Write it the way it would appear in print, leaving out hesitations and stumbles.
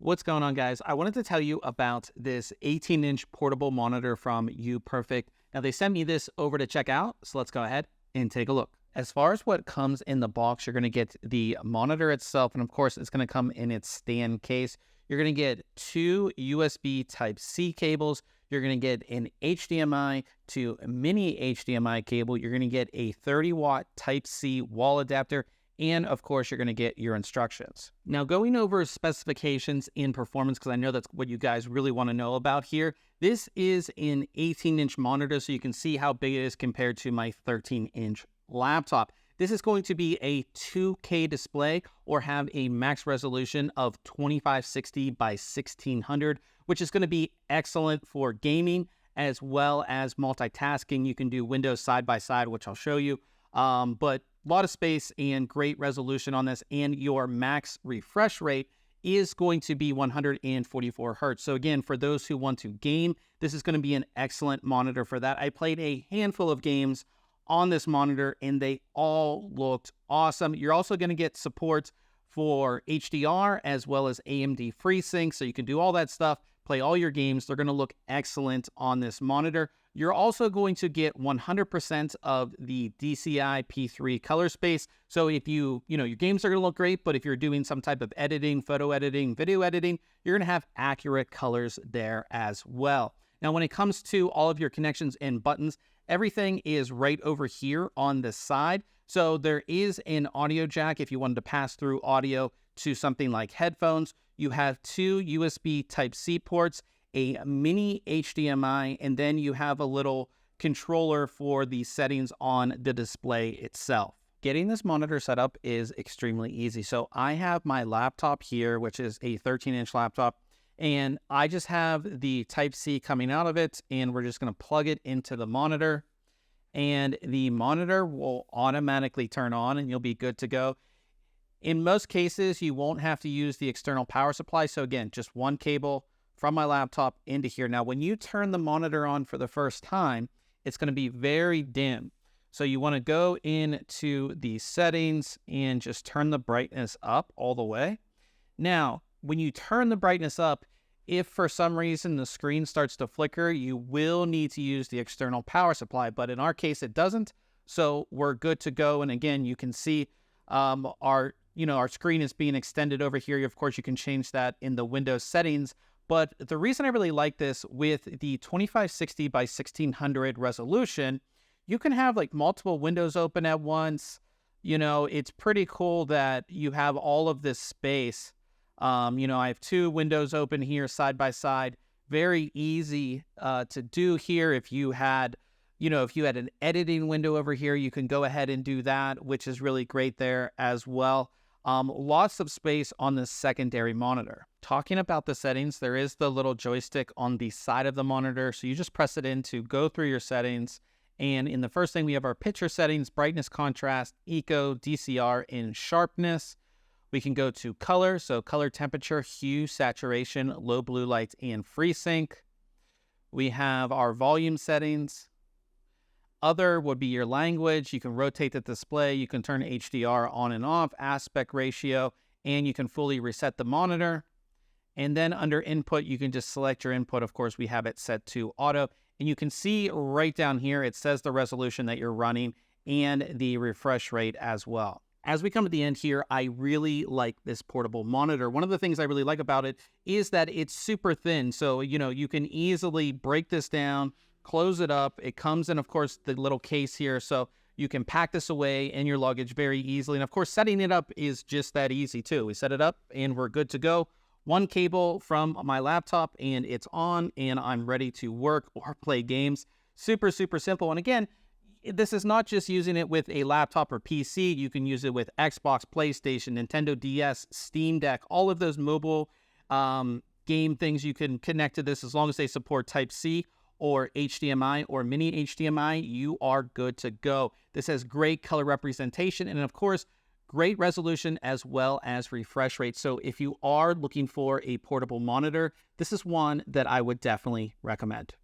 What's going on, guys? I wanted to tell you about this 18-inch portable monitor from UPERFECT. Now, they sent me this over to check out, so let's go ahead and take a look. As far as what comes in the box, you're going to get the monitor itself, and of course, it's going to come in its stand case. You're going to get two USB Type-C cables. You're going to get an HDMI to mini HDMI cable. You're going to get a 30-watt Type-C wall adapter. And of course, you're going to get your instructions. Now, going over specifications in performance, because I know that's what you guys really want to know about here. This is an 18-inch monitor, so you can see how big it is compared to my 13-inch laptop. This is going to be a 2K display or have a max resolution of 2560 by 1600, which is going to be excellent for gaming as well as multitasking. You can do Windows side by side, which I'll show you. But a lot of space and great resolution on this, and your max refresh rate is going to be 144 hertz. So again, for those who want to game, this is going to be an excellent monitor for that. I played a handful of games on this monitor and they all looked awesome. You're also going to get support for HDR as well as AMD FreeSync, so you can do all that stuff, play all your games. They're going to look excellent on this monitor. You're also going to get 100% of the DCI P3 color space. So if your games are going to look great, but if you're doing some type of editing, photo editing, video editing, you're going to have accurate colors there as well. Now, when it comes to all of your connections and buttons, everything is right over here on the side. So there is an audio jack if you wanted to pass through audio to something like headphones. You have two USB Type-C ports, a mini HDMI, and then you have a little controller for the settings on the display itself. Getting this monitor set up is extremely easy. So I have my laptop here, which is a 13-inch laptop, and I just have the Type-C coming out of it, and we're just going to plug it into the monitor, and the monitor will automatically turn on, and you'll be good to go. In most cases, you won't have to use the external power supply. So again, just one cable from my laptop into here. Now, when you turn the monitor on for the first time, it's going to be very dim. So you want to go into the settings and just turn the brightness up all the way. Now, when you turn the brightness up, if for some reason the screen starts to flicker, you will need to use the external power supply. But in our case, it doesn't. So we're good to go. And again, you can see our screen is being extended over here. Of course, you can change that in the Windows settings. But the reason I really like this with the 2560 by 1600 resolution, you can have like multiple windows open at once. It's pretty cool that you have all of this space. I have two windows open here side by side. Very easy to do here. If you had an editing window over here, you can go ahead and do that, which is really great there as well. Lots of space on this secondary monitor. Talking about the settings, there is the little joystick on the side of the monitor. So you just press it in to go through your settings. And in the first thing, we have our picture settings, brightness, contrast, eco, DCR, and sharpness. We can go to color, so color temperature, hue, saturation, low blue light, and FreeSync. We have our volume settings. Other would be your language. You can rotate the display. You can turn HDR on and off, aspect ratio, and you can fully reset the monitor. And then under input, you can just select your input. Of course, we have it set to auto. And you can see right down here, it says the resolution that you're running and the refresh rate as well. As we come to the end here, I really like this portable monitor. One of the things I really like about it is that it's super thin. So, you can easily break this down, close it up. It comes in, of course, the little case here. So you can pack this away in your luggage very easily. And of course, setting it up is just that easy too. We set it up and we're good to go. One cable from my laptop and it's on, and I'm ready to work or play games. Super, super simple. And again, this is not just using it with a laptop or PC. You can use it with Xbox, PlayStation, Nintendo DS, Steam Deck, all of those mobile game things you can connect to this. As long as they support Type-C or HDMI or mini HDMI, you are good to go. This has great color representation and, of course, great resolution as well as refresh rate. So if you are looking for a portable monitor, this is one that I would definitely recommend.